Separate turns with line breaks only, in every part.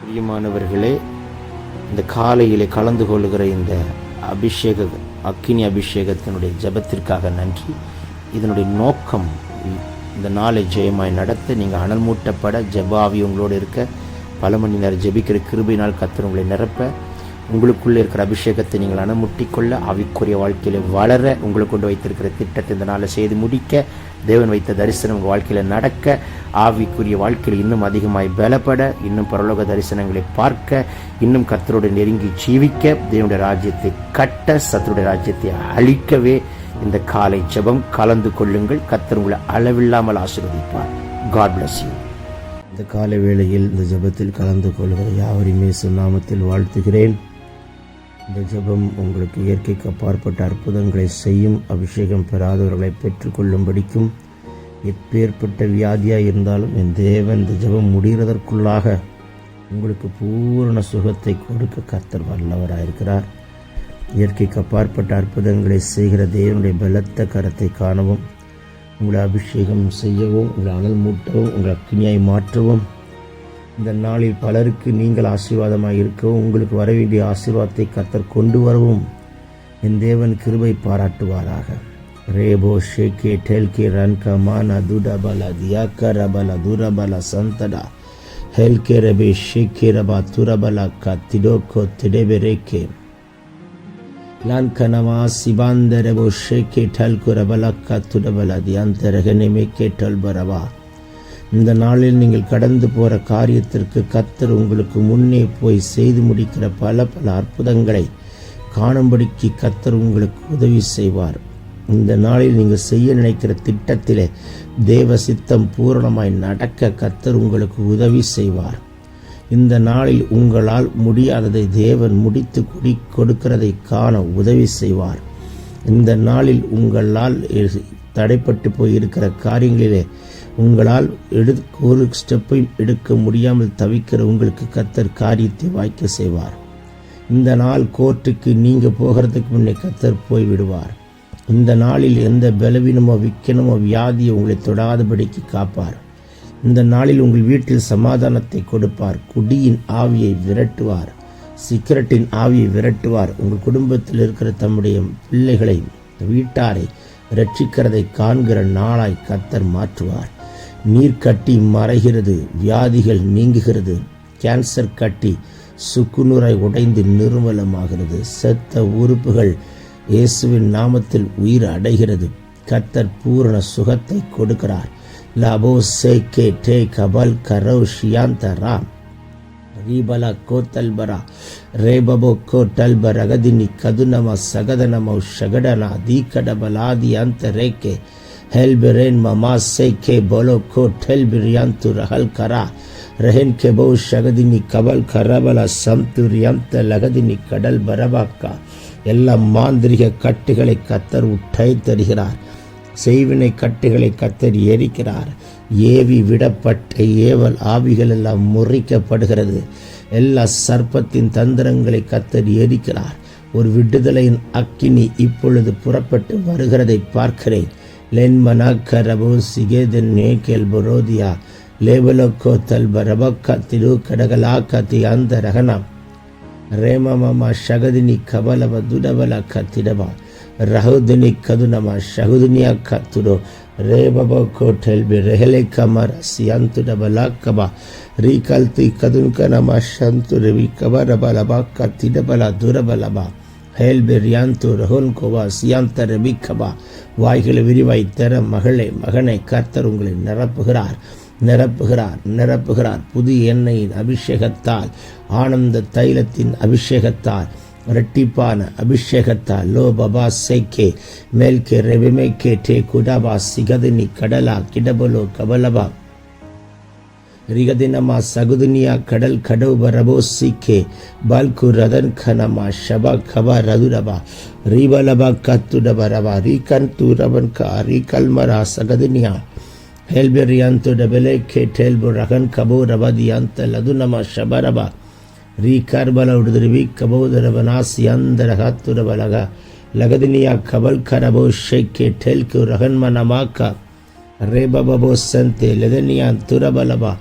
பிரியமானவர்களே, இந்த காலையிலே கலந்து கொள்கிற இந்த அக்கினி அபிஷேகத்தினுடைய ஜெபத்திற்காக நன்றி. இதனுடைய நோக்கம் இந்த நாளை ஜெயமாய் நடத்த, நீங்கள் அனல் மூட்டப்பட, ஜெபாவி உங்களோடு இருக்க, பல மணி நேரம் ஜெபிக்கிற கிருபையினால் கர்த்தர் உங்களை நிரப்ப, உங்களுக்குள்ளே இருக்கிற அபிஷேகத்தை நீங்கள் அணமுட்டிக்கொள்ள, ஆவிக்குரிய வாழ்க்கையில் வளர, உங்களுக்கு கொண்டு வைத்திருக்கிற திட்டத்தை இந்த நாளை செய்து முடிக்க, தேவன் வைத்த தரிசனம் உங்கள் வாழ்க்கையில் நடக்க, ஆவிக்குரிய வாழ்க்கையில் இன்னும் அதிகமாய் பலப்பட, இன்னும் பரலோக தரிசனங்களை பார்க்க, இன்னும் கர்த்தரோடு நெருங்கி ஜீவிக்க, தேவனுடைய ராஜ்யத்தை கட்ட, சத்துருடைய ராஜ்யத்தை அழிக்கவே இந்த காலை ஜெபம் கலந்து கொள்ளுங்கள். கர்த்தர் உங்களை அளவில்லாமல் ஆசீர்வதிப்பார். God bless you. இந்த காலை வேளையில் இந்த ஜெபத்தில் கலந்து கொள்கிற யாவரையுமே நாமத்தில் வாழ்த்துகிறேன். இந்த ஜெபம் உங்களுக்கு இயற்கைக்கு அப்பாற்பட்ட அற்புதங்களை செய்யும், அபிஷேகம் பெறாதவர்களை பெற்றுக்கொள்ளும்படிக்கும், எப்பேற்பட்ட வியாதியாக இருந்தாலும் என் தேவன் இந்த ஜெபம் முடிகிறதற்குள்ளாக உங்களுக்கு பூரண சுகத்தை கொடுக்க கர்த்தர் வல்லவராயிருக்கிறார். இயற்கைக்கு அப்பாற்பட்ட அற்புதங்களை செய்கிற தேவனுடைய பலத்த கரத்தை காணவும், உங்களை அபிஷேகம் செய்யவும், உங்களை அனல் மூட்டவும், உங்களை அக்கினியாய் மாற்றவும், இந்த நாளில் பலருக்கு நீங்கள் ஆசீர்வாதமாக இருக்கவும், உங்களுக்கு வர வேண்டிய ஆசீர்வாதத்தை கர்த்தர் கொண்டு வரவும் என் தேவன் கிருபை பாராட்டுவாராக. ரேபோ ஷேகே டெல்கே ரன்கா மானா துடபல தியாக்கரபல துரபல சந்தடா ஹெல்கே ரபே ஷேகே ரபா துரபல கா திடோக்கோ திடெபெரேக்கே லான்கனமா சிபாந்தரபோ ஷேகே டல்குரபல கா துடபல தியாந்தரகனமே கேட்டல் பரவா. இந்த நாளில் நீங்கள் கடந்து போகிற காரியத்திற்கு கர்த்தர் உங்களுக்கு முன்னே போய் செய்து முடிக்கிற பல அற்புதங்களை காணும்படிக்கு கர்த்தர் உங்களுக்கு உதவி செய்வார். இந்த நாளில் நீங்கள் செய்ய நினைக்கிற திட்டத்திலே தேவ சித்தம் பூரணமாய் நடக்க கர்த்தர் உங்களுக்கு உதவி செய்வார். இந்த நாளில் உங்களால் முடியாததை தேவன் முடித்து கொடுக்கிறதை காண உதவி செய்வார். இந்த நாளில் உங்களால் தடைப்பட்டு போய் இருக்கிற காரியங்களிலே உங்களால் ஒரு ஸ்டெப்பையும் எடுக்க முடியாமல் தவிக்கிற உங்களுக்கு கர்த்தர் காரியத்தை வாய்க்க செய்வார். இந்த நாள் கோர்ட்டுக்கு நீங்கள் போகிறதுக்கு முன்னே கர்த்தர் போய்விடுவார். இந்த நாளில் எந்த பலவீனமோ விக்கனமோ வியாதியோ உங்களை தொடாதபடிக்கு காப்பார். இந்த நாளில் உங்கள் வீட்டில் சமாதானத்தை கொடுப்பார். குடியின் ஆவியை விரட்டுவார். சிகரெட்டின் ஆவியை விரட்டுவார். உங்கள் குடும்பத்தில் இருக்கிற தம்முடைய பிள்ளைகளை, வீட்டாரை ரட்சிக்கிறதை காண்கிற நாளாய் கர்த்தர் மாற்றுவார். நீர் கட்டி மறைகிறது, வியாதிகள் நீங்குகிறது, கேன்சர் கட்டி சுக்குநூறாய் உடைந்து நிர்மலமாகிறது, செத்த உறுப்புகள் இயேசுவின் நாமத்தில் உயிர் அடைகிறது. கர்த்தர் பூரண சுகத்தை கொடுக்கிறார். லாபோ சேகே டே கபல் கரோ ஷியாந்தரா ரீபலா கோத்தல்பரா ரேபபோ கோட்டல்ப ரகதினி கதுனம சகதனமௌ ஷகடனா தீக்கடபலாதி அந்த ரேக்கே ஹெல்பெரேன் மமா சேகே போலோ கோட்டெல்பிரியாந்து ரஹல் கரா ரஹென் கெபோ ஷகதினி கபல் கரபல சம்துரியாந்த லகதினி கடல் பரபாக்கா. எல்லா மாந்திரிக கட்டுகளை கர்த்தர் உட்டை தருகிறார். செய்வினை கட்டுகளை கர்த்தர் எரிக்கிறார். ஏவி விடப்பட்ட ஏவல் ஆவிகள் எல்லாம் முறிக்கப்படுகிறது. எல்லா சர்ப்பத்தின் தந்திரங்களை கர்த்தர் எரிக்கிறார். ஒரு விடுதலையின் அக்கினி இப்பொழுது புறப்பட்டு வருகிறதை பார்க்கிறேன். லென்மனா கரபோ சிகேதன் நேகேல் பரோதியா லேபலோக்கோ தல்ப ரபக்கா திரு கடகலா கத்தி அந்த ரகனா ரேமமா ஷகதினி கபலவ துடபல கத்திடபா ரஹுதினி கதுனமா ஷகுதுனியா கத்துடோ ரேபபோ கோட்டெல்பி ரெஹலே கமர சியந்துடபலா கபா ரீகல்தி கதுன்கனமா ஷந்து ரெவி கபரபலபா கத்திடபலா துரபலபா ஹேல்பெரியாந்து ரஹோன் கோவா சியாந்த ரெபி கபா. வாய்களை விரிவாய் தர மகளே, மகனை, கர்த்தர் உங்களை நிரப்புகிறார், நிரப்புகிறார், நிரப்புகிறார். புது எண்ணெயின் அபிஷேகத்தால், ஆனந்த தைலத்தின் அபிஷேகத்தால், இரட்டிப்பான அபிஷேகத்தால் லோ பபா சேக்கே மேல்கே ரெபெமேக்கே டே குடபா சிகதினி கடலா கிடபலோ கபலபா ரிகதினமா சகுதுனியா கடல் கடவுப ரபோ சிக்கே பால்கு ரதன் கனமா ஷபா கபா ரதுரபா ரீபலபா கத்துடப ரபா ரீகந்து ரபன் கா ரீகல்மரா சகதுனியா ஹெல்பெரியாந்து டபெலே கே டெல்பு ரகன் கபோ ரபதியாந்த லதுனமா ஷபரபா ரீகர்பல உடுதிருவி கபோதரபனா சியந்தரகாத்துரபலகா லகதினியா கபல் கரபோ ஷேக்கே டெல்கு ரகன்மனமாக்கா ரேபபோ சந்தே லதனியான் துரபலபா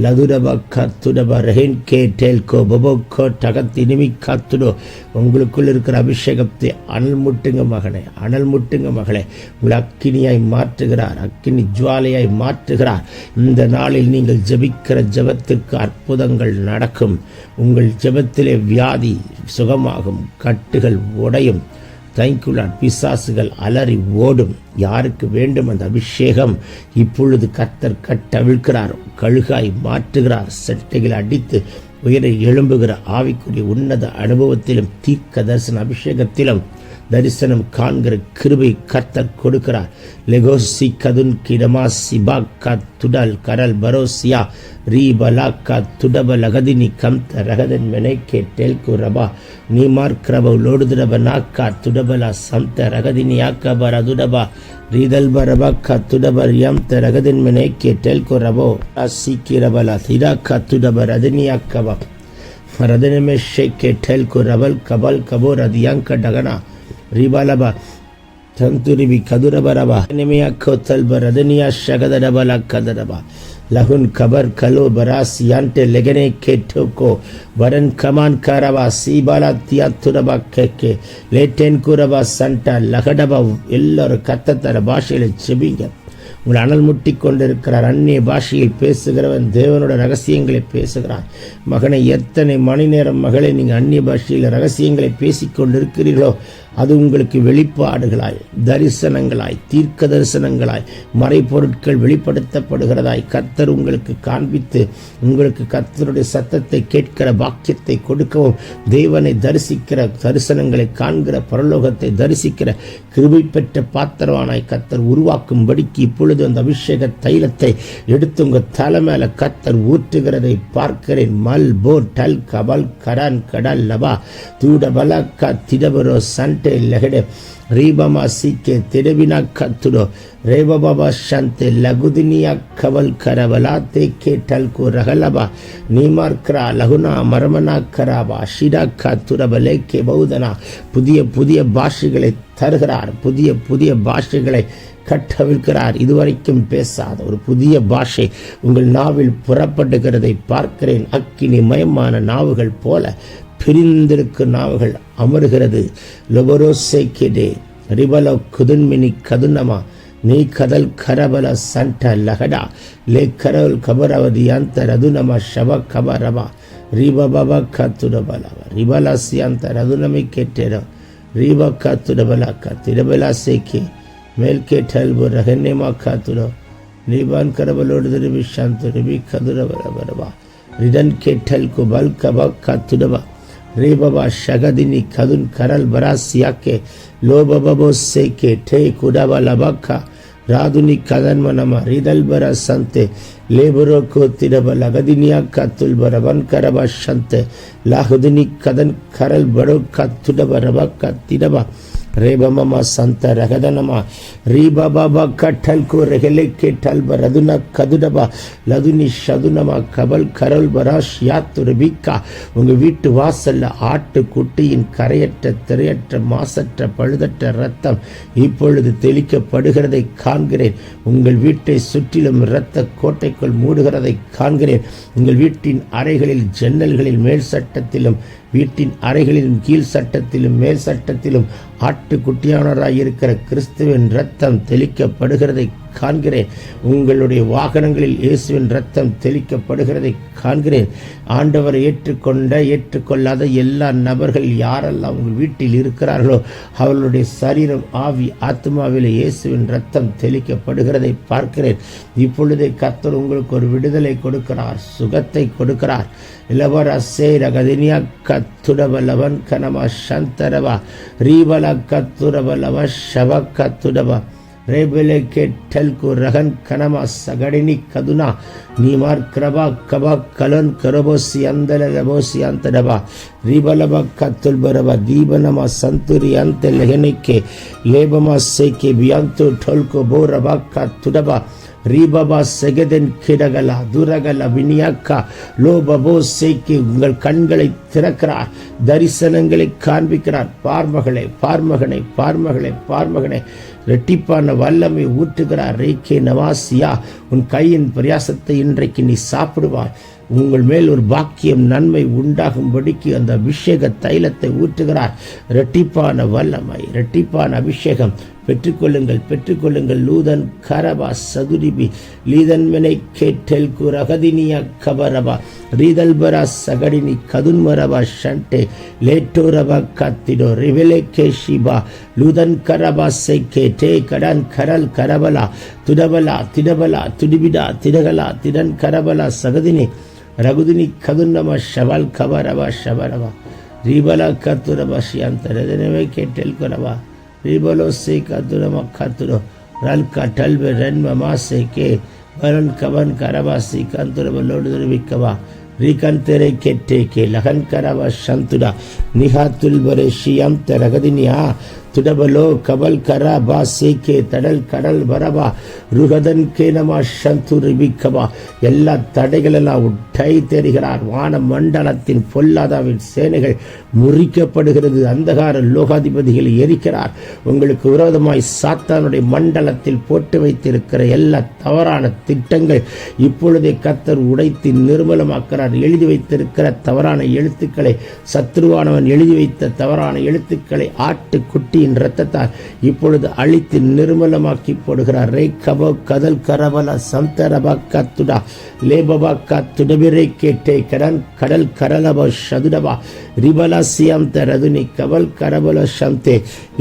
லதுரபா கத்துடபா ரெஹின் கே டேல்கோ பபோக்கோ டகத்தினிமி காத்துடோ. உங்களுக்குள் இருக்கிற அபிஷேகத்தை அனல் முட்டுங்க மகனே, அனல் முட்டுங்க மகளே. உங்களை அக்கினியாய் மாற்றுகிறார், அக்கினி ஜுவாலையாய் மாற்றுகிறார். இந்த நாளில் நீங்கள் ஜெபிக்கிற ஜெபத்திற்கு அற்புதங்கள் நடக்கும். உங்கள் ஜெபத்திலே வியாதி சுகமாகும், கட்டுகள் உடையும். தேங்க்யூலாட். பிசாசுகள் அலறி ஓடும். யாருக்கு வேண்டும் அந்த அபிஷேகம்? இப்பொழுது கர்த்தர் கட்டவிழ்க்கிறார், கழுகாய் மாற்றுகிறார். செட்டைகள் அடித்து உயர எழும்புகிற ஆவிக்குரிய உன்னத அனுபவத்திலும் தீர்க்க தரிசன அபிஷேகத்திலும் தரிசனம் காண்கிற கிருபை கர்த்தர் கொடுக்கிறார். லெகோசி கதுன் கிடமா சிபாக்கா துடல் கரல் பரோசியா ரீபலாக்கா துடப லகதினி கம்த ரகதன் மெனைக்கே டெல்கு ரபா நீமார் கிரப லோடுதுரப நாக்கா துடபலா சம்த ரகதினி ஆக்கபர் அதுடபா ரீதல்பரபாக்கா துடபர் யம்த ரகதின் மெனைக்கே டெல்கு ரபோ சீக்கி ரபலா திராக்கா துடபர் அதனியாக்கபா ரதனமே ஷேக்கே டெல்கு ரபல் கபல் கபோ ரதியாங்க டகனா ரிபாலபா தந்துரிபி கதுரபரபா நிமியா கோத்தல்பர் அதனியா ஷகதரபலா கதரபா லகுன் கபர் கலோ பராஸ் யான்டே லெகனே கேட்டோக்கோ வரன் கமான் காரபா சீபாலா தியாத்துரபா கேக்கே லேட்டேன் கூரபா சண்டா லகடபா. எல்லாரும் கத்தத்தர பாஷையில செபிங்க. உங்களை அனல் முட்டி கொண்டிருக்கிறார். அந்நிய பாஷையில் பேசுகிறவன் தேவனோட ரகசியங்களை பேசுகிறான். மகனை, எத்தனை மணி நேரம் மகளை நீங்கள் அந்நிய பாஷையில் ரகசியங்களை பேசிக்கொண்டிருக்கிறீர்களோ அது உங்களுக்கு வெளிப்பாடுகளாய், தரிசனங்களாய், தீர்க்க தரிசனங்களாய், மறைபொருட்கள் வெளிப்படுத்தப்படுகிறதாய் கர்த்தர் உங்களுக்கு காண்பித்து உங்களுக்கு கர்த்தருடைய சத்தத்தை கேட்கிற பாக்கியத்தை கொடுக்கவும், தேவனை தரிசிக்கிற தரிசனங்களை காண்கிற பரலோகத்தை தரிசிக்கிற கிருபை பெற்ற பாத்திரவானாய் கர்த்தர் உருவாக்கும்படிக்கு இப்பொழுது அந்த அபிஷேக தைலத்தை எடுத்து உங்க தலை மேல கர்த்தர் ஊற்றுகிறதை பார்க்கிறேன். மல் போ டல் கபல் கரான் கடல் லபா தூடபலா திடபரோ சண்டே லெகடே ரீபமா சீக்கே திரவினா கத்துடோ ரேபபாபா சந்தே லகுதினியா கவல் கரவலா தேக்கே டல்கோ ரகலபா நீமார்கரா லகுனா மரமனா கராபா ஷிடா கத்துரபலே கே பௌதனா. புதிய புதிய பாஷைகளை தருகிறார், புதிய புதிய பாஷைகளை கட்டவிழ்க்கிறார். இதுவரைக்கும் பேசாத ஒரு புதிய பாஷை உங்கள் நாவில் புறப்படுகிறதை பார்க்கிறேன். அக்கினி மயமான நாவுகள் போல பிரிந்திருக்கும் நாவுகள் அமருகிறது. லொபரோசேக்கெடே ரிபலோ குதுன்மினி கதுனமா நீ கதல் கரபல சண்ட லகடா லே கரல் கபரவதி அந்த ரதுனமா ஷப கபரபா ரீபபா கத்துடபலவ ரிபலாசியந்த ரதுனமை கேட்டேரோ ரீப கத்துடபலா கத்திரபலா சேக்கே மேல்கே டல்பு ரகன்னேமா காத்துடோ நீபான் கரபலோடு திருபி சாந்து ரிபி கதுரபரபரபா ரிடன் கேட்டல் குபல் கபா காத்துடபா ரேபபா ஷகதினி கதுன் கரல் பராசியாக்கே லோபபோ சேக்கே டே குடபா லபாக்கா ராதுனி கதன்மனமா ரிதல்பர சந்தே லேபரோ கோத்திரப லகதினியா கத்துல்பர வன் கரபா சந்தே லாகுதினி கதன் கரல் படோ கத்துடப ரபா கத்திடபா ரேபமமா சந்த ரகதனமா ரீபாபா கட்டல் கோ ரெகலே கேட்டல்ப ரதுனா கதுடபா லதுனி ஷதுனமா கபல் கரல் பராஷ் யாத்து ரபிகா. உங்க வீட்டு வாசல்ல ஆட்டு குட்டியின் கரையற்ற திரையற்ற மாசற்ற பழுதற்ற ரத்தம் இப்பொழுது தெளிக்கப்படுகிறதை காண்கிறேன். உங்கள் வீட்டை சுற்றிலும் இரத்த கோட்டைக்குள் மூடுகிறதை காண்கிறேன். உங்கள் வீட்டின் அறைகளில் ஜன்னல்களில் மேல் சட்டத்திலும் வீட்டின் அறைகளிலும் கீழ் சட்டத்திலும் மேல் சட்டத்திலும் ஆட்டுக்குட்டியானவராய் இருக்கிற கிறிஸ்துவின் இரத்தம் தெளிக்கப்படுகிறதை காண்கிறேன். உங்களுடைய வாகனங்களில் இயேசுவின் இரத்தம் தெளிக்கப்படுகிறதை காண்கிறேன். ஆண்டவரை ஏற்றுக்கொள்ளாத எல்லா நபர்கள் யாரெல்லாம் உங்கள் வீட்டில் இருக்கிறார்களோ அவர்களுடைய சரீரம் ஆவி ஆத்மாவில் இயேசுவின் இரத்தம் தெளிக்கப்படுகிறதை பார்க்கிறேன். இப்பொழுதே கர்த்தர் உங்களுக்கு ஒரு விடுதலை கொடுக்கிறார், சுகத்தை கொடுக்கிறார். இளவர சேரகதினியா கத்துடபலவன் கனமா சந்தரவா ரீபல கத்துரபலவ ஷப கத்துடபா ரேபலே கேட்டல்கு ரகன் கனமா சகடினி கதுனா நீமார் கிரபா கபா கலன் கரபோசி அந்தல ரபோசி அந்தடபா ரீபலபா கத்துல்பரபா தீபனமா சந்துரி அந்த லெகனிக்கே லேபமா சேக்கே பியாந்து டொல்கோ போ ரபா கத்துடபா ரீபபா செகதன் கிடகலா துரகல வினியாக்கா லோபபோ சேக்கி. உங்கள் கண்களை திறக்கிறார், தரிசனங்களை காண்பிக்கிறார். பார்மகளே பார்மகனே பார்மகளே பார்மகனே இரட்டிப்பான வல்லமை ஊற்றுகிறார். ரேக்கே நவாசியா, உன் கையின் பிரயாசத்தை இன்றைக்கு நீ சாப்பிடுவாய். உங்கள் மேல் ஒரு பாக்கியம் நன்மை உண்டாகும்படிக்கு அந்த அபிஷேக தைலத்தை ஊற்றுகிறார். இரட்டிப்பான வல்லமை, இரட்டிப்பான அபிஷேகம் பெற்றுக்கொள்ளுங்கள். லூதன் கரபா சதுரிபி லீதன் மெனை கேட்டெல் குரகதினியா கபரபா ரீதல்பரா சகடினி கதுன்மரபா ஷண்டே லேட்டோரபா கத்திடோ ரிவெலே கேஷிபா லூதன் கரபா செக்கே டே கடன் கரல் கரபலா துடபலா திடபலா துடிபிடா திடகலா திடன் கரபலா சகதினி ரகுதினி கதுன்னம shovel கபரபா ஷபரபா ரீபலா கத்துரபா ஷியாந்தரதனவே கேட்டெல் குரபா Ribolo se kadura makaturo ral katal be ren mama se ke baran kaban karaba se kantura balodu vikava rikantere kette ke lahan karaba shantuda nihatul bare shiyam teragadinia tudabalo kabal karaba se ke tadal kadal baraba rugadan ke nama shanturi vikava எல்லா தடைகளெல்லாம் உட்டை தெரிகிறார். வான மண்டலத்தின் பொல்லாதாவின் சேனைகள் முறிக்கப்படுகிறது. அந்தகார லோகாதிபதிகளை எரிக்கிறார். உங்களுக்கு விரோதமாய் சாத்தானுடைய மண்டலத்தில் போட்டு வைத்திருக்கிற எல்லா தவறான திட்டங்கள் இப்பொழுதே கர்த்தர் உடைத்து நிர்மலமாக்கிறார். எழுதி வைத்திருக்கிற தவறான எழுத்துக்களை, சத்ருவானவன் எழுதி வைத்த தவறான எழுத்துக்களை ஆட்டுக்குட்டியின் இரத்தத்தால் இப்பொழுது அழித்து நிர்மலமாக்கி போடுகிறார். ரே கபோ கதல் கரபல சந்தரபா கத்துடா லேபபா கத்துடபிரை கேட்டே கடன் கடல் கரலபா சதுடபா ரிபலா சியம் தரதுனி கபல் கரபல சந்தே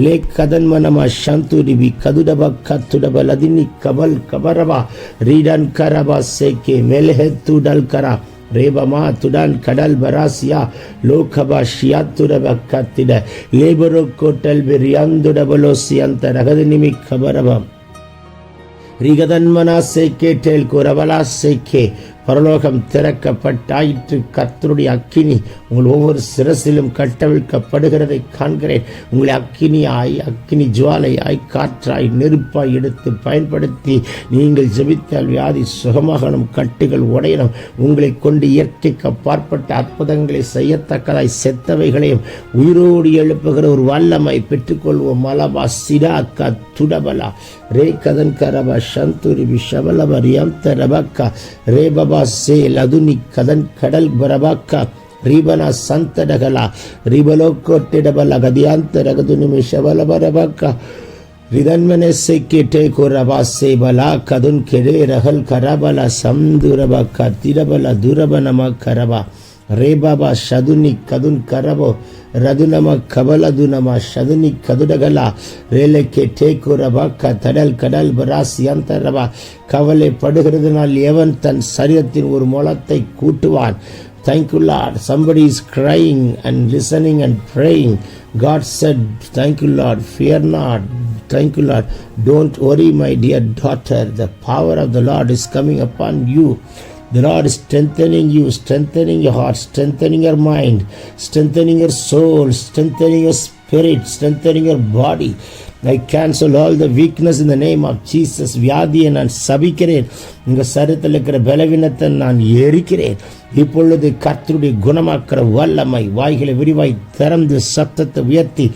லே கதன்மனமா சந்துரிபி கதுடபா கத்துடப லதினி கபல் கபரபா ரீடன் கரபா சேக்கே மெல்ஹே துடல் கரா ரேபமா துடான் கடல் பராசியா லோகபா ஷியாத்துரப கத்திட லேபரோ கோட்டல் பெரியாந்துடபலோ சியந்த ரகதினிமி கபரபம் ரிகதன்மனா சேக்கே டேல் குரபலா சேக்கே பரலோகம் திறக்கப்பட்டாயிற்று. கர்த்தருடைய அக்கினி உங்கள் ஒவ்வொரு சிரசிலும் கட்டவிழ்க்கப்படுகிறதை காண்கிறேன். உங்களை அக்கினி ஜுவாலையாய் காற்றாய் நெருப்பாய் எடுத்து பயன்படுத்தி நீங்கள் ஜெபித்தால் வியாதி சுகமாகணும், கட்டுகள் உடையணும். உங்களை கொண்டு இயற்கைக்கு அப்பாற்பட்ட அற்புதங்களை செய்யத்தக்கதாய் செத்தவைகளையும் உயிரோடு எழுப்புகிற ஒரு வல்லமை பெற்றுக்கொள்வோம். மலபா சிடா துடபலா ரே கதன் கரபா சந்துரி விஷபலப ரியம் ரபக்கா ரேபபா சே லதுனி கதன் கடல் பரபாக்கா ரீபனா சந்தடகலா ரிபலோக்கோட்டிடபல கதியாந்த ரகதுனி மிஷபல பரபாக்கா ரிதன்மனே சேக்கே கோரபா சேபலா கதுன் கெடே ரகல் கரபல சம்துரபக்கா திரபல துரபனம கரபா ரேபாபா சதுனி கதுன் கரபோ ரதுனம கபலதுனம சதுனி கதுடகலா ரேலக்கே டேக்குரபா தடல் கடல் பராசியந்தரபா கவலைப்படுகிறதுனால் எவன் தன் சரீரத்தின் ஒரு முளத்தை கூட்டுவான். Thank you, Lord. Somebody is crying and listening and praying. God said, thank you, Lord. Fear not. Thank you, Lord. Don't worry, my dear daughter. The power of the Lord is coming upon you. The Lord is strengthening you, strengthening your heart, strengthening your mind, strengthening your soul, strengthening your spirit, strengthening your body. I cancel all the weakness in the name of Jesus. வியாதியை நான் சபிக்கிறேன். உங்கள் சரீரத்தில் இருக்கிற பலவீனத்தை நான் எரிக்கிறேன். இப்பொழுது கர்த்தருடைய குணமாக்கிற வல்லமை வாய்களை விரிவாய் திறந்து சத்தத்தை உயர்த்தி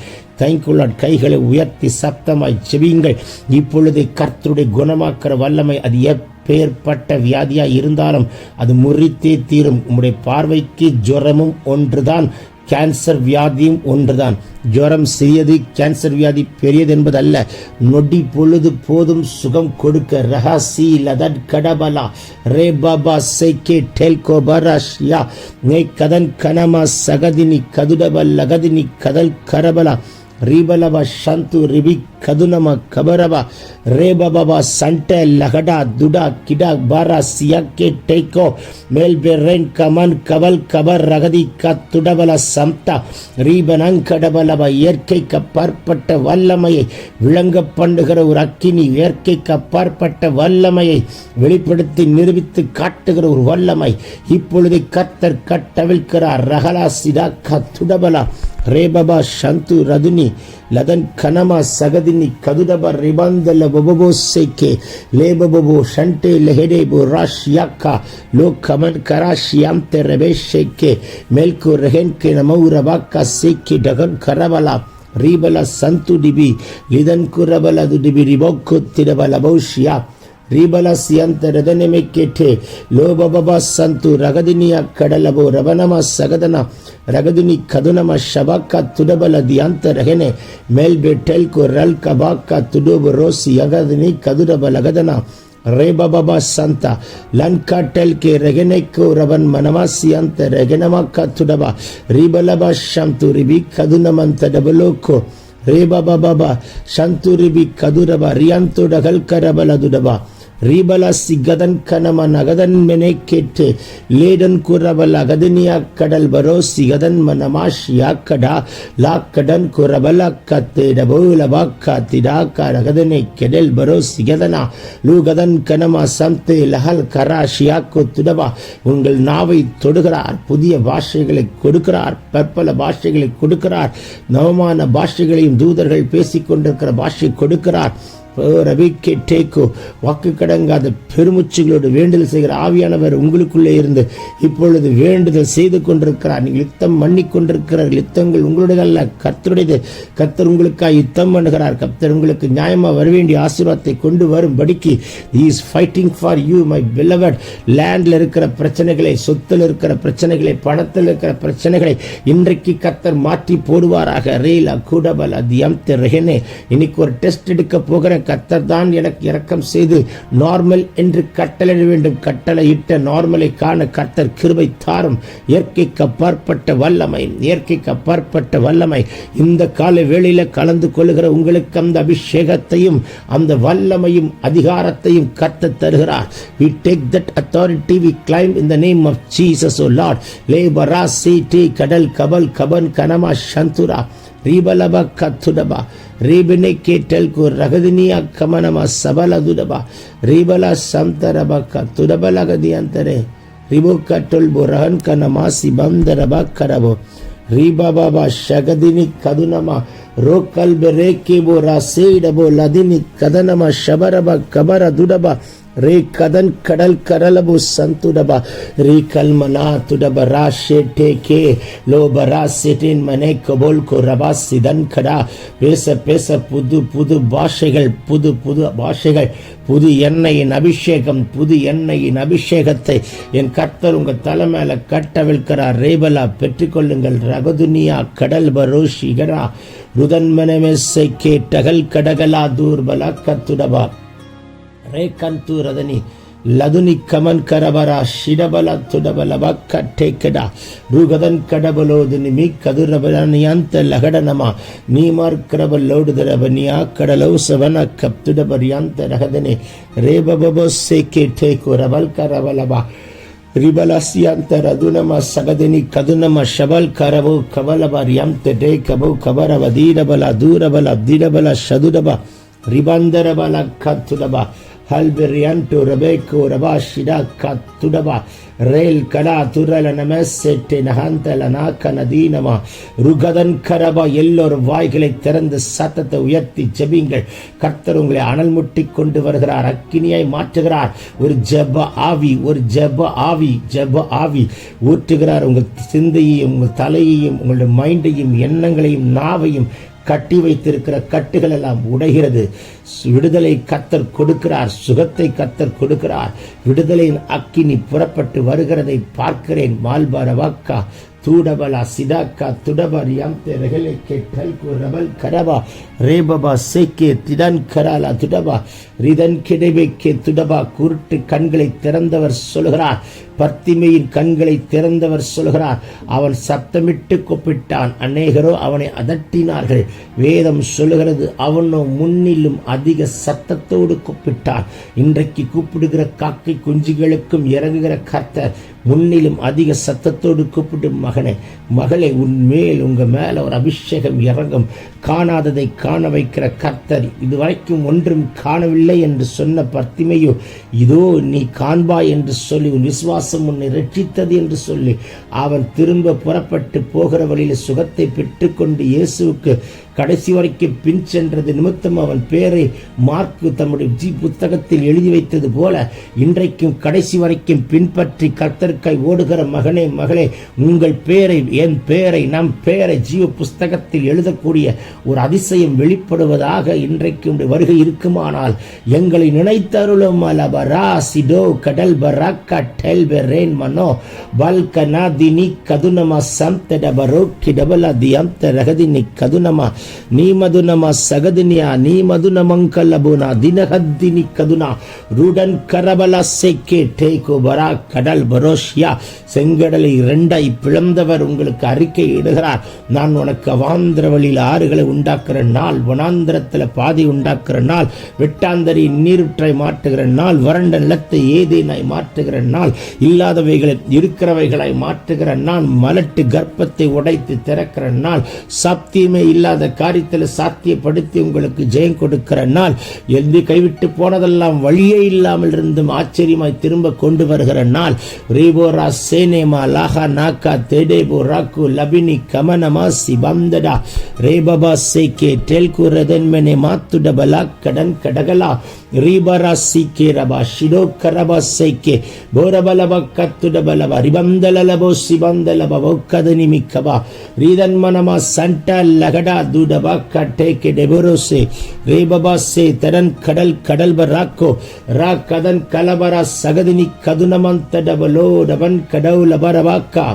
தைக்குள்ளாட் கைகளை உயர்த்தி சத்தமாய் செவியுங்கள். இப்பொழுது கர்த்தருடைய குணமாக்கிற வல்லமை அது எப்பேற்பட்ட வியாதியாக இருந்தாலும் அது முறித்தே தீரும். உம்முடைய பார்வைக்கு ஜுரமும் ஒன்றுதான், கேன்சர் வியாதியும் ஒன்றுதான். ஜுரம் சிறியது, கேன்சர் வியாதி பெரியது என்பது அல்ல. நொடி பொழுது போதும் சுகம் கொடுக்க ரஹசி லதட் கடபலா ரே பாபா சைக்கே டெல்கோ பராஷியா நே கதன் கனமா சகதினி கதுடபல் லகதினி கதல் கரபலா ரீபலபா சந்து ரிபி கதுனம கபரபா ரேபபா சண்ட லகடா துடா கிடா பாரா சியக்கே டேக்கோ மேல்பெரென் கமன் கவல் கபர் ரகதி கத்துடபல சம்தா ரீபனங்கடபலபா இயற்கைக்கு அப்பாற்பட்ட வல்லமையை விளங்க பண்ணுகிற ஒரு அக்கினி, இயற்கைக்கு அப்பாற்பட்ட வல்லமையை வெளிப்படுத்தி நிரூபித்து காட்டுகிற ஒரு வல்லமை இப்பொழுது கர்த்தர் கட்டவிழ்க்கிறார். ரகலா சிடா கத்துடபலா ரேபபா சந்து ரதுனி லதன் கனமா சகதினி கதுடப ரிபந்தல பபபோ சேக்கே லேபபோ ஷண்டே லெஹடேபோ ராஷ்யாக்கா லோ கமன் கராஷியாம் தெரபே ஷேக்கே மெல்கோ ரெஹன்கே நமௌரபாக்கா சேக்கே டகன் கரபலா ரீபல சந்து டிபி லிதன் குரபல துடிபி ரிபோக்கு திரபல பௌஷ்யா ரீபல சியந்த ரதனமே கேட்டே லோபபப சந்து ரகதினிய கடலபோ ரவனம சகதன ரகதுனி கதுனம ஷபாக்கா துடபல தியாந்த ரகனே மேல்பே டெல்கோ ரல் கபாக்கா துடோப ரோசி யகதினி கதுரப லகதனா ரேபபப சந்தா லன்கா டெல்கே ரெகனேக்கோ ரவன் மனமாசியந்த ரெகனமக்கா துடபா ரீபலப ஷந்து ரிபி கதுனமந்த டபலோக்கோ ரேபபப ஷந்து ரிபி கதுரப ரியாந்தோ டகல் கரபல துடபா ரீபல சிகதன் கனம நகதன் மெனே கேட்டு லேடன் குரபல் அகதனியா கடல் பரோ சிகதன் மனமாஷ் யாக்கடா லாக்கடன் குரபல கத்தேடபோல வாக்கா திடாக்கா நகதனை கெடல் பரோ சிகதனா லூகதன் கனமா சம்தே லஹல் கராஷ் யாக்கோ துடபா உங்கள் நாவை தொடுகிறார், புதிய பாஷைகளை கொடுக்கிறார், பற்பல பாஷைகளை கொடுக்கிறார், நவமான பாஷைகளையும் தூதர்கள் பேசிக்கொண்டிருக்கிற பாஷை கொடுக்கிறார். ரபிக்கே டேக்கோ வாக்கு கடங்காத பெருமுச்சுகளோடு வேண்டுதல் செய்கிற ஆவியானவர் உங்களுக்குள்ளே இருந்து இப்பொழுது வேண்டுதல் செய்து கொண்டிருக்கிறார். நீங்கள் யுத்தம் பண்ணி கொண்டிருக்கிறார். யுத்தங்கள் உங்களுடைய அல்ல, கர்த்தருடையது. கர்த்தர் உங்களுக்காக யுத்தம் பண்ணுகிறார். கர்த்தர் உங்களுக்கு நியாயமா வர வேண்டிய ஆசீர்வாதத்தை கொண்டு வரும்படிக்கு is fighting for you my beloved. லேண்ட்ல இருக்கிற பிரச்சனைகளை, சொத்துல இருக்கிற பிரச்சனைகளை, பணத்தில் இருக்கிற பிரச்சனைகளை இன்றைக்கு கர்த்தர் மாற்றி போடுவாராக. ரேலா கூடபல் அதியம்த ரெஹனே. இன்னைக்கு ஒரு டெஸ்ட் எடுக்க போகிற கர்த்தர் தான் எனக்கு இரக்கம் செய்து நார்மல் என்று கட்டளையிட வேண்டும். கட்டளையிட்ட நார்மலை காண கர்த்தர் கிருபை தாரும். இயற்கைக்கு அப்பாற்பட்ட வல்லமை, இயற்கைக்கு அப்பாற்பட்ட வல்லமை இந்த கால வேளையில கலந்து கொள்ளுகிற உங்களுக்கு அந்த அபிஷேகத்தையும் அந்த வல்லமையும் அதிகாரத்தையும் கர்த்தர் தருகிறார். We take that authority, we climb in the name of Jesus, O Lord. லேபரா சீட்டி கடல் கபல் கபன் கனமா சந்துரா ரீபலப கத்துடபா ரீபினை கேட்டல்கு ரகதினியா கமனமா சபல துடபா ரீபல சந்தரப கத்துடபலகதி அந்தரே ரிபோ கட்டுல் புரஹன் கனமாசி பந்தரப கரபோ ரீபாபா ஷகதினி கதுனமா ரோக்கல் பெரேக்கி போ ராசேடபோ லதினி கதனமா ஷபரப கபர துடபா ரே கதன் கடல் கரலபு சந்துடபா ரீ கல்மனா துடப ராஷே டேகே லோபரா செட்டின் மனே கபோல் கோ ரபா சிதன் கடா. பேச பேச புது புது பாஷைகள், புது புது பாஷைகள், புது எண்ணெயின் அபிஷேகம், புது எண்ணெயின் அபிஷேகத்தை என் கர்த்தர் உங்கள் தலை மேல கட்டவிழ்கிறார். ரேபலா பெற்றுக்கொள்ளுங்கள். ரகதுனியா கடல் பரோஷிகரா ருதன்மனமெஸ்ஸை கேட்டகல் கடகலா தூர்பலா கத்துடபா ரே கந்து ரதனி லதுனி கமன் கரபரா ஷிடபல துடபல பக்க டேக்கடா ருகதன் கடபலோதுனி மீ கதுரபனியந்த லகடனமா நீமார் கரபலோடுதரபனியா கடலோ சவன கப்துடபரியந்த ரகதனே ரேபபபோ சேகே டேக்கோ ரபல் கரபலபா ரிபலசியந்த ரதுனம சகதினி கதுனம ஷபல் கரபோ கபலபரியம் டே கபோ கபரப தீரபல தூரபல தீரபல ஷதுடபா ரிபந்தரபல கத்துடபா ஹல்பெரியான்டோ ரபேக்கோ ரபா ஷிடா கத்துடபா ரேல் கடா துரல நமசெட்டே நகந்தல நாக்க நதீனமா ருகதன் கரபா. எல்லோரும் வாய்களை திறந்து சத்தத்தை உயர்த்தி ஜெபிங்கள். கர்த்தர் உங்களை அனல் முட்டி கொண்டு வருகிறார், அக்கினியாய் மாற்றுகிறார். ஒரு ஜெப ஆவி, ஒரு ஜெப ஆவி, ஜெப ஆவி ஊற்றுகிறார். உங்கள் சிந்தையையும் உங்கள் தலையையும் உங்களுடைய மைண்டையும் எண்ணங்களையும் நாவையும் கட்டி வைத்திருக்கிற கட்டுகள் எல்லாம் உடைகிறது. விடுதலை கர்த்தர் கொடுக்கிறார், சுகத்தை கர்த்தர் கொடுக்கிறார். விடுதலையின் அக்கினி புறப்பட்டு வருகிறதை பார்க்கிறேன். மால்பார வாக்கா தூடபலா சிடாக்கா துடபரியம் தெரகலை கெட்டல்கு ரபல் கரபா ரேபபா சேக்கே திடன் கராலா துடபா ரிதன் கிடைபேக்கே துடபா. குருட்டு கண்களை திறந்தவர் சொல்கிறார், பர்த்திமையின் கண்களை திறந்தவர் சொல்கிறார். அவன் சப்தமிட்டு கூப்பிட்டான், அநேகரோ அவனை அதட்டினார்கள். வேதம் சொல்லுகிறது, அவனோ முன்னிலும் அதிக சத்தத்தோடு கூப்பிட்டான். இன்றைக்கு கூப்பிடுகிற காக்கை குஞ்சுகளுக்கும் இறங்குகிற கர்த்தர் முன்னிலும் அதிக சத்தத்தோடு கூப்பிடும் மகனே, மகளே, உன்மேல் உங்க மேல ஒரு அபிஷேகம் இறங்கும். காணாததை காண வைக்கிற கர்த்தர். இதுவரைக்கும் ஒன்றும் காணவில்லை என்று சொன்ன பர்த்திமையோ, இதோ நீ காண்பாய் என்று சொல்லி உன் விசுவாசம் உன்னை ரட்சித்தது என்று சொல்லி அவன் திரும்ப புறப்பட்டு போகிற வழியில் சுகத்தை பெற்றுக்கொண்டு இயேசுவுக்கு கடைசி வரைக்கும் பின் சென்றது நிமித்தம் அவன் பெயரை மார்க்கு தம்முடைய புத்தகத்தில் எழுதி வைத்தது போல இன்றைக்கும் கடைசி வரைக்கும் பின்பற்றி கர்த்தருக்காய் ஓடுகிற மகனே மகளே, உங்கள் பெயரை, என் பெயரை, நம் பெயரை ஜீவ புஸ்தகத்தில் எழுதக்கூடிய ஒரு அதிசயம் வெளிப்படுவதாக இன்றைக்கு வருகை இருக்குமானால் எங்களை நினைத்தருளும். அலபரா சிடோ கடல் பராக்கா டெல்பெரேன் மனோ பல்கனாதினி கதுனமா சம்தடபரோ கிடபல தியம்த ரகதினி கதுனமா நீ மதுனமா சகதினியா நீ மதுனமங்கலபுனா தினகத்தினி கதுனா ரூடன் கரபல செக்கே டேகோ பரா கடல் பரோஷியா. செங்கடலை இரண்டாய் பிளந்தவர் உங்களுக்கு அறிக்கை இடுகிறார். நான் உனக்கு அவாந்திர வழியில் ஆறுகளை உண்டாக்குற நாள், வனாந்திரத்தில் பாதி உண்டாக்குற நாள், வெட்டாந்தரி நீருற்றை மாற்றுகிற நாள், வறண்ட நிலத்தை ஏதேனாய் மாற்றுகிற நாள், இல்லாதவைகளை இருக்கிறவைகளை மாற்றுகிற நாள், மலட்டு கர்ப்பத்தை உடைத்து திறக்கிற நாள், சாத்தியமே இல்லாத காரியத்தில் சாத்தியப்படுத்தி உங்களுக்கு ஜெயம் கொடுக்கிற நாள், எந்த கைவிட்டு போனதெல்லாம் வழியே இல்லாமல் இருந்தும் ஆச்சரியமாய் திரும்ப கொண்டு வருகிற நாள். ரீபோரா சேனேமா லாகா நாக்கா தேடேபோ ராக்கு லபினி கமனமா சிபந்தடா ரேபபா சேகே டெல்கு ரதன்மெனே மாத்துட பலா கடன் கடகலா ரீபரா சீக்கே ரபா ஷிடோ கரபா சேகே போரபலப கத்துடபலப ரிபந்தலபோ சிபந்தலப ஒக்கதனி மிக்கபா ரீதன்மனமா சண்டா லகடா துடபா கட்டேகே டெபோரோசே ரேபபா சே தரன் கடல் கடல் பராக்கோ ரா கதன் கலபரா சகதினி கதுனமந்தடபலோ டபன் கடவுலபரவாக்கா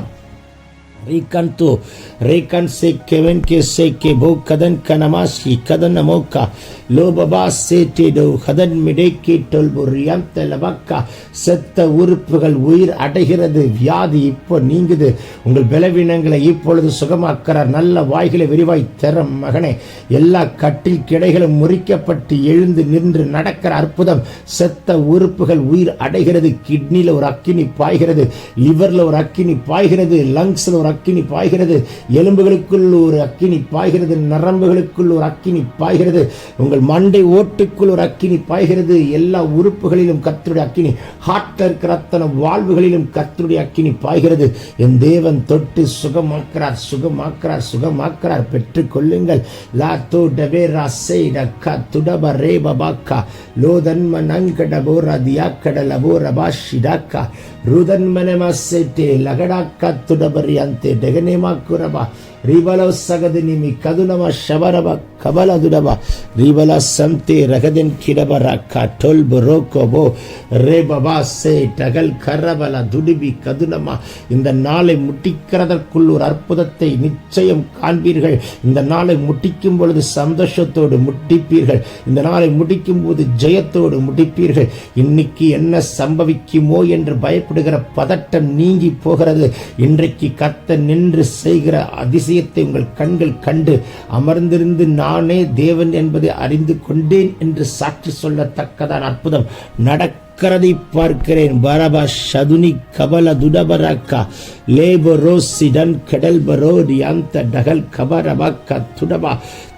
Ricanto, Recan se que ven que se que bo kadan kanamashi kadan amoka lo baba se te do kadan mideke tolburiante lavaka செத்த உறுப்புகள் உயிர் அடைகிறது. வியாதி இப்போ நீங்குது. உங்கள் பலவீனங்களை இப்பொழுது சுகமாக்கிறார். நல்ல வாய்களை விரிவாய் தர மகனே. எல்லா கட்டில் கிடைகளும் முறிக்கப்பட்டு எழுந்து நின்று நடக்கிற அற்புதம். செத்த உறுப்புகள் உயிர் அடைகிறது. கிட்னில ஒரு அக்கினி பாய்கிறது, லிவர்ல ஒரு அக்கினி பாய்கிறது, லங்ஸ்ல ஒரு அக்கினி பாய்கிறது, எலும்புகளுக்குள் ஒரு அக்கினி பாய்கிறது, நரம்புகளுக்குள் ஒரு அக்கினி பாய்கிறது, உங்கள் மண்டை ஓட்டுக்குள் ஒரு அக்கினி பாய்கிறது. எல்லா உறுப்புகளிலும் கர்த்தருடைய அக்கினி, ஹார்ட்ல இருக்கிற அத்தனை வாழ்வுகளிலும் கர்த்தருடைய அக்கினி பாய்கிறது. என் தேவன் தொட்டு சுகமாக்கிறார், சுகமாக்கிறார், சுகமாக்கிறார். பெற்றுக் கொள்ளுங்கள். லா தோ டபேரா சேட க துடப ரேபபாக்கா லோதன்ம நங்கடபோரா தியாக்கடலபோரபா ஷிடாக்கா ருதன்மனமசெட்டே லகடாக்கா துடபரியந்தே டெகனேமா குரபா ரிபல சகதினிமி கதுனம ஷபரப கபலதுடப ரிபல சம்தே ரகதின் கிடபரக்கா டொல் பரோகோபோ ரேபபா சே டகல் கரபல துடிபி கதுனமா. இந்த நாளை முட்டிக்கிறதற்குள் ஒரு அற்புதத்தை நிச்சயம் காண்பீர்கள். இந்த நாளை முட்டிக்கும் பொழுது சந்தோஷத்தோடு முட்டிப்பீர்கள். இந்த நாளை முடிக்கும் போது ஜெயத்தோடு முடிப்பீர்கள். இன்னைக்கு என்ன சம்பவிக்குமோ என்று பயப்படுகிற பதட்டம் நீங்கி போகிறது. இன்றைக்கு கர்த்தர் நின்று செய்கிற அதிசயத்தை உங்கள் கண்கள் கண்டு அமர்ந்திருந்து நானே தேவன் என்பதை அறிந்து கொண்டேன் என்று சாட்சி சொல்லத்தக்கதான் அற்புதம் நடக்கிறதை பார்க்கிறேன். பரபா ஷதுனி கபல துடபரக்கா லேபோ ரோசிடன் கடல் பரோடி அந்த டகல் கபரபாக்கா துடபா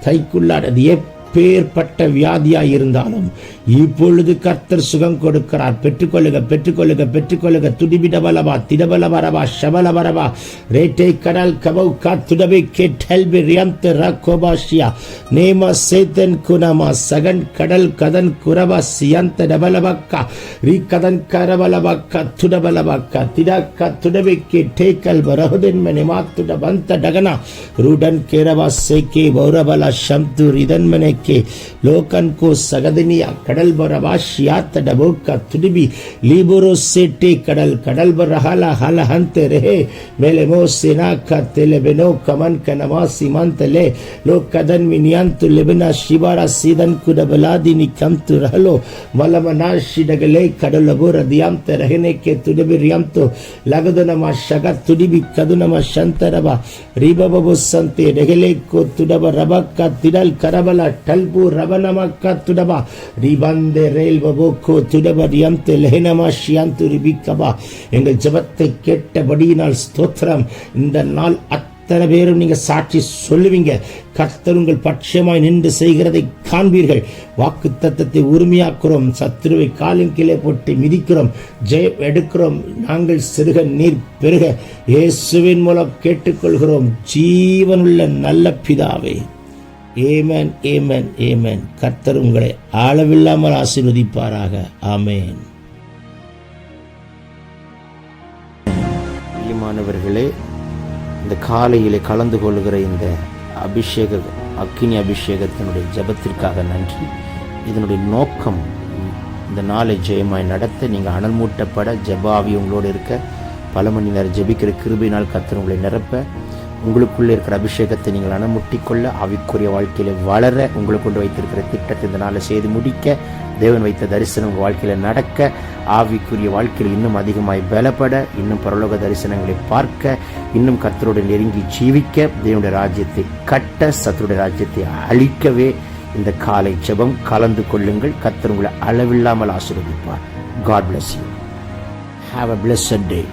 தைக்குள்ளாடது பேர்பட்ட வியாதியாய் இருந்தாலும் இப்பொழுது கர்த்தர் சுகம் கொடுக்கிறார். பெற்றுக்கொள்ளுக, பெற்றுக்கொள்ளுக, பெற்றுக்கொள்ளுக. துடிபிடபலபா திடபலபரபா ஷபலபரபா ரேட்டை கடல் கபௌகா துடபை கேட்டல்பி ரியாந்த ரகோபாஷியா நேமா சேத்தன் குனமா சகன் கடல் கதன் குரபா சியந்த டபலபக்கா ரீ கதன் கரபலபக்கா துடபலபக்கா திடாக்கா துடபை கேட்டேக்கல் வரஹுதன்மனே மாத்துட பந்த டகனா ரூடன் கேரபா சேக்கே பௌரபல ஷம்து ரிதன்மனே के लोकन को सगदनिया கடல் பரவாஷியாத்த டபோக்கா துடிபி லீபுரோ சேட்டே கடல் கடல் பரஹாலா ஹலஹந்த ரே மேலே மோ சினாக்கா தெலபெனோ கமன் கனமா சிமந்தலே லோ கதன் மினியந்து லெபனா ஷிபாரா சீதன் குடபலாதினி கம்து ரஹலோ மலமனாஷிடகலே கடலபோ ரதியாந்த ரஹனே கே துடிபி ரியாம்தோ லகதனமா ஷக துடிபி கதுனமா ஷந்தரபா ரிபபபு சந்தே ரகலே கோ துடப ரபக்கா திடல் கரபலா டல்பு ரபனமக்கா துடபா ரிபந்தே ரேல்பபோக்கோ துடப ரியம்தே லெஹனமா ஷியாந்து ரிபிக்கபா. எங்கள் ஜெபத்தை கேட்டபடியினால் ஸ்தோத்திரம். இந்த நாள் அத்தனை பேரும் நீங்க சாட்சி சொல்லுவீங்க. கர்த்தர் உங்கள் பட்சமாய் நின்று செய்கிறதை காண்பீர்கள். வாக்கு தத்தத்தை உரிமையாக்குறோம். சத்துருவை காலின் கீழே போட்டு மிதிக்கிறோம். ஜெயம் எடுக்கிறோம். நாங்கள் சிறுக நீர் பெருக இயேசுவின் மூலம் கேட்டுக்கொள்கிறோம். ஜீவனுள்ள நல்ல பிதாவே, ஏமேன், ஏமேன், ஏமேன். கர்த்தர் உங்களை அளவில்லாமல் ஆசீர்வதிப்பாராக. ஆமேன். பிரியமானவர்களே, இந்த காலையிலே கலந்து கொள்கிற இந்த அக்கினி அபிஷேகத்தினுடைய ஜெபத்திற்காக நன்றி. இதனுடைய நோக்கம் இந்த நாளை ஜெயமாய் நடத்த, நீங்கள் அனல் மூட்டப்பட, ஜெபாவி உங்களோடு இருக்க, பல மணி நேரம் ஜெபிக்கிற கிருபையினால் கர்த்தர் உங்களை நிரப்ப, உங்களுக்குள்ளே இருக்கிற அபிஷேகத்தை நீங்கள் அனமுட்டிக்கொள்ள, ஆவிக்குரிய வாழ்க்கையில் வளர, உங்களுக்கு கொண்டு வைத்திருக்கிற திட்டத்தை இந்த நாளை செய்து முடிக்க, தேவன் வைத்த தரிசனம் உங்கள் வாழ்க்கையில் நடக்க, ஆவிக்குரிய வாழ்க்கையில் இன்னும் அதிகமாய் பலப்பட, இன்னும் பரலோக தரிசனங்களை பார்க்க, இன்னும் கர்த்தரோடு நெருங்கி ஜீவிக்க, தேவனுடைய ராஜ்யத்தை கட்ட, சத்துருடைய ராஜ்யத்தை அழிக்கவே இந்த காலை ஜெபம் கலந்து கொள்ளுங்கள். கர்த்தர் உங்களை அளவில்லாமல் ஆசீர்வதிப்பார். God bless you. Have a blessed day.